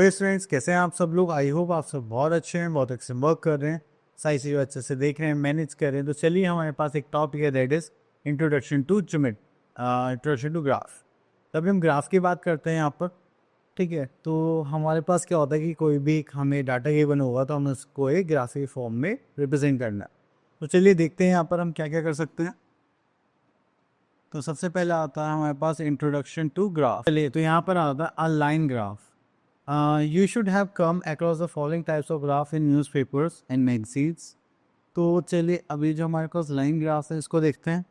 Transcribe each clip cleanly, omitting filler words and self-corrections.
हे students, कैसे हैं आप सब लोग। आई होप आप सब बहुत अच्छे हैं, बहुत अच्छे वर्क कर रहे हैं, सारी चीज़ें अच्छे से देख रहे हैं, मैनेज कर रहे हैं। तो चलिए, हमारे पास एक टॉपिक है, that is introduction to introduction to graph. तभी हम ग्राफ की बात करते हैं यहाँ पर। ठीक है, तो हमारे पास क्या होता है कि कोई भी हमें डाटा गिवन होगा तो हमें उसको एक ग्राफिक फॉर्म में रिप्रेजेंट करना है। तो चलिए देखते हैं यहाँ पर हम क्या क्या कर सकते हैं। तो सबसे पहले आता है हमारे पास इंट्रोडक्शन टू ग्राफ। चलिए, तो यहाँ पर आता है a line graph. You should have come across the following types of graph in newspapers and magazines. तो चलिए, अभी जो हमारे पास लाइन ग्राफ है इसको देखते हैं।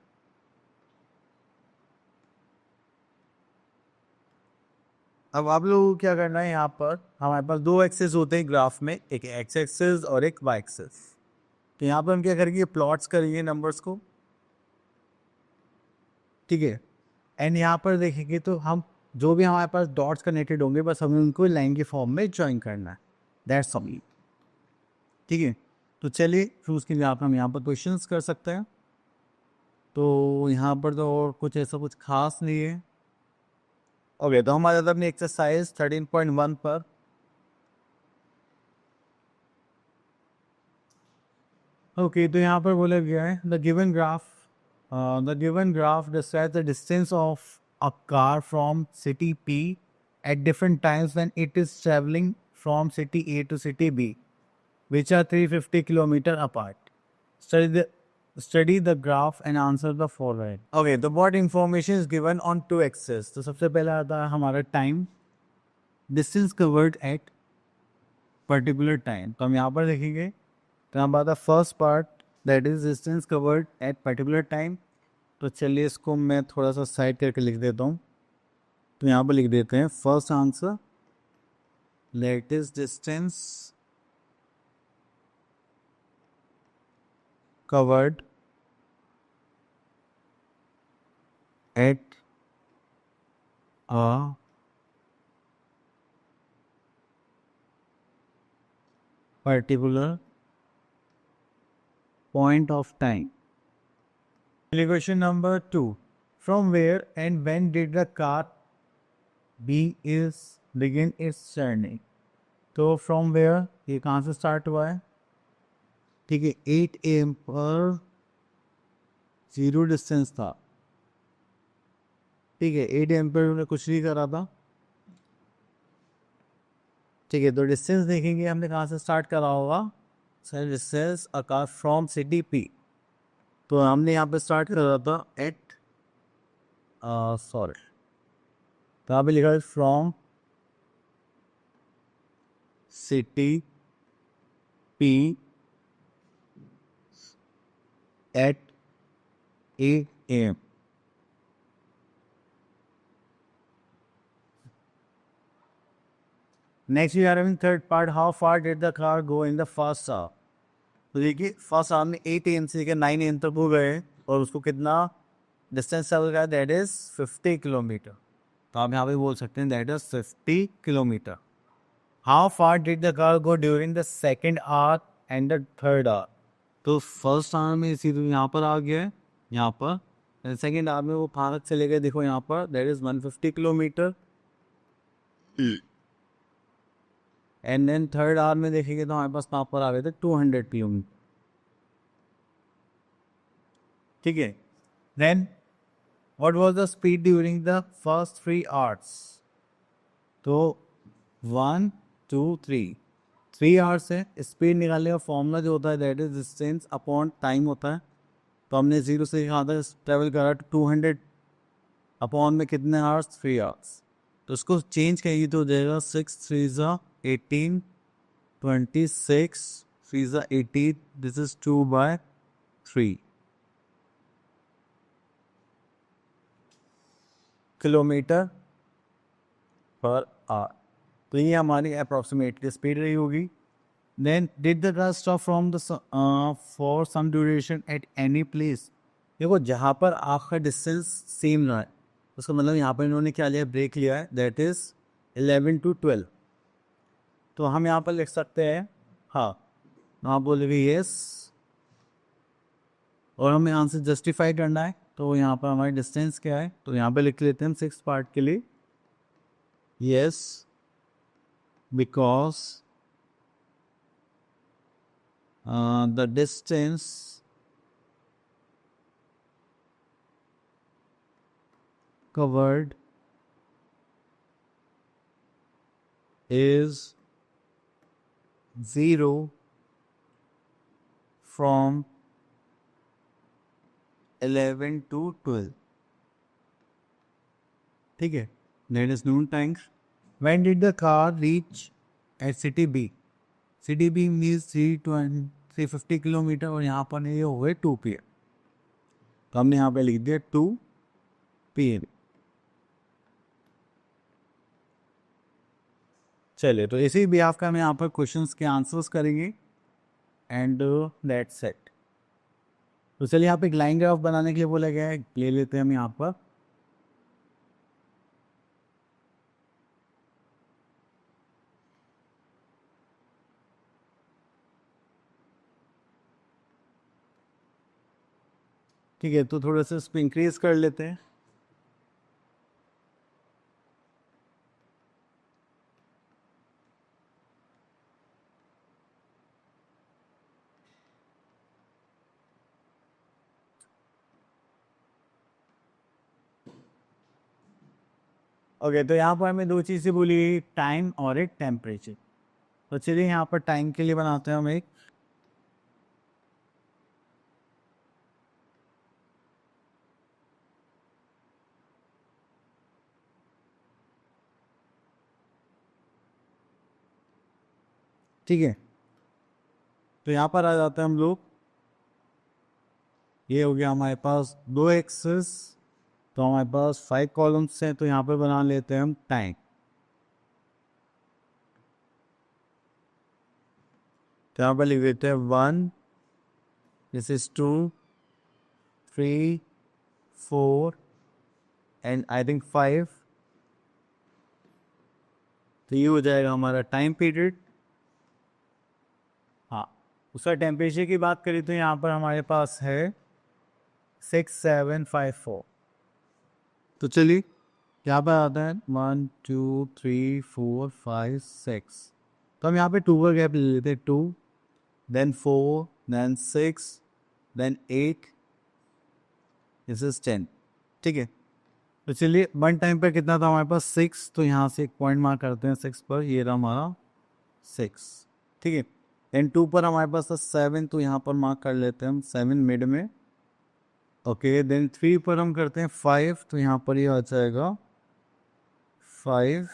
अब आप लोगों को क्या करना है, यहाँ पर हमारे पास दो एक्सेस होते हैं ग्राफ में, एक एक्स एक्सेस और एक वाई एक्सेस। तो यहाँ पर हम क्या करेंगे, प्लॉट्स करेंगे नंबर्स को। ठीक है, एंड यहाँ पर देखेंगे तो हम जो भी हमारे पास डॉट्स कनेक्टेड होंगे बस हमें उनको लाइन के फॉर्म में ज्वाइन करना है, दैट्स ऑल। ठीक है, तो चलिए फिर उसके लिए आप हम यहाँ पर क्वेश्चंस कर सकते हैं। तो यहाँ पर तो और कुछ ऐसा कुछ खास नहीं है। ओके, तो हमारे अपनी एक्सरसाइज 13.1 पर ओके, तो यहाँ पर बोला गया है the given graph describes the distance of a car from city P at different times when it is travelling from city A to city B which are 350 kilometer apart. Study the graph and answer the following. Okay, तो what information is given on two axes? तो सबसे पहला आता है हमारा time, distance covered at particular time. तो हम यहाँ पर देखेंगे तो यहाँ पर first part that is distance covered at particular time. तो चलिए इसको मैं थोड़ा सा साइड करके लिख देता हूँ। तो यहाँ पर लिख देते हैं first answer that is distance covered at a particular point of time. Question number 2. From where and when did the car begin its journey? तो from where ये कहाँ से स्टार्ट हुआ है? ठीक है, 8 AM पर जीरो डिस्टेंस था। ठीक है, 8 AM पर उन्होंने कुछ नहीं करा था। ठीक है, तो डिस्टेंस देखेंगे हमने कहाँ से स्टार्ट करा होगा। Sir distance a car from city P, तो हमने यहाँ पे स्टार्ट करा था एट सॉरी, तो यहाँ पे लिखा है from city P at 8 AM. Next we are having third part. How far did the car go in the first hour? तो देखिए फर्स्ट आवर में 8 AM से लेकर 9 AM तक हो गए और उसको कितना डिस्टेंस ट्रेवल करा, दैट इज 50 किलोमीटर। तो आप यहाँ पे बोल सकते हैं that is 50 kilometre. How far did the car go during the second hour and the third hour? तो फर्स्ट आवर में इसी तो यहाँ पर आ गया है, यहाँ पर सेकेंड आवर में वो भारत से लेकर देखो यहाँ पर that is 150 kilometre. And then third hour में देखेंगे तो हमारे पास कहाँ पर आ गए थे 200 किलोमीटर। ठीक है, then what was the speed during the first 3 hours? तो 1 2 3 आवर्स है। स्पीड निकालने का फॉर्मूला जो होता है that is distance upon time होता है। तो हमने 0 से यहाँ तक ट्रेवल करा 200 अपॉन में कितने आवर्स, 3 आवर्स। तो उसको चेंज करिए तो हो जाएगा 6 3 18 26 3 18, this is 2/3 kilometre per hour. तो ये हमारी अप्रॉक्सीमेटली स्पीड रही होगी। Then did the car stop from the for some duration at any place? देखो जहाँ पर आपका डिस्टेंस सेम रहा है उसका मतलब यहाँ पर इन्होंने क्या लिया, ब्रेक लिया है, दैट इज 11 to 12। तो हम यहाँ पर लिख सकते हैं हाँ, आप बोलेंगे यस और हमें आंसर जस्टिफाई करना है। तो यहाँ पर हमारी डिस्टेंस क्या है, तो यहाँ पे लिख लेते हैं हम 6 पार्ट के लिए yes because the distance covered is 0 from 11 to 12. ठीक है, that is noon times. When did the car reach at city B? City B means 350 kilometre और यहाँ पर ये हुए 2 PM. तो हमने यहाँ पे लिख दिया 2 PM. चलिए, तो इसी बिहाफ का हम यहाँ पर क्वेश्चंस के आंसर्स करेंगे एंड दैट्स इट. तो चलिए, यहाँ पे एक लाइन ग्राफ बनाने के लिए बोला गया है, ले लेते हैं हम यहाँ पर. ठीक है, तो थोड़ा सा इसको इंक्रीज कर लेते हैं. ओके, तो यहाँ पर हमें दो चीज़ें बोली, टाइम और एक टेम्परेचर. तो चलिए यहाँ पर टाइम के लिए बनाते हैं हम एक. ठीक है, तो यहाँ पर आ जाते हैं हम लोग. ये हो गया हमारे पास 2 एक्सेस, तो हमारे पास 5 कॉलम्स हैं. तो यहाँ पर बना लेते हैं हम टाइम. तो यहाँ पर लिख देते हैं 1, this is 2, 3, 4 and I think 5. तो ये हो जाएगा हमारा टाइम पीरियड. हाँ, उसका टेम्परेचर की बात करें तो यहाँ पर हमारे पास है 6754. तो चलिए, यहाँ पर आता है 1, 2, 3, 4, 5, 6. तो हम यहाँ पे 2 का गैप ले लेते हैं. 2, then 4, then 6, then 8, this is 10. ठीक है, तो चलिए, वन टाइम पर कितना था हमारे पास 6. तो यहाँ से एक पॉइंट मार्क करते हैं 6 पर. ये रहा हमारा 6. ठीक है, देन 2 पर हमारे पास था 7. तो यहाँ पर मार्क कर लेते हैं हम 7 मिड में. ओके, देन 3 पर हम करते हैं 5. तो यहाँ पर ये आ जाएगा 5.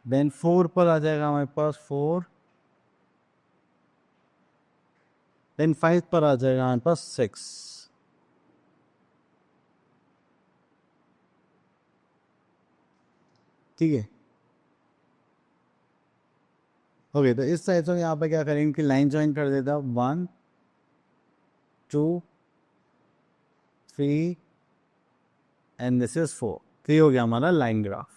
देन 4 पर आ जाएगा हमारे पास 4. देन 5 पर आ जाएगा हमारे पास 6. ठीक है, ओके. तो इस साइड से यहाँ पे क्या करेंगे कि लाइन ज्वाइन कर देता. 1, 2, 3 एंड दिस इज 4. तो ये हो गया हमारा लाइन ग्राफ.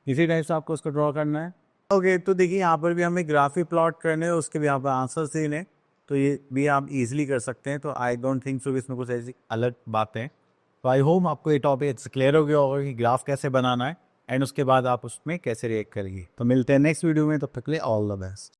इसी टाइप से आपको उसको ड्रॉ करना है. ओके, तो देखिए, यहाँ पर भी हमें ग्राफ ही प्लॉट करने हैं, उसके भी यहाँ पर आंसर देने. तो ये भी आप इजीली कर सकते हैं. तो आई डोंट थिंक सो इसमें कुछ ऐसी अलग बातें. तो आई होप आपको ये टॉपिक क्लियर हो गया होगा कि ग्राफ कैसे बनाना है एंड उसके बाद आप उसमें कैसे रिएक्ट करेंगे. तो मिलते हैं नेक्स्ट वीडियो में, तब तक के लिए ऑल द बेस्ट.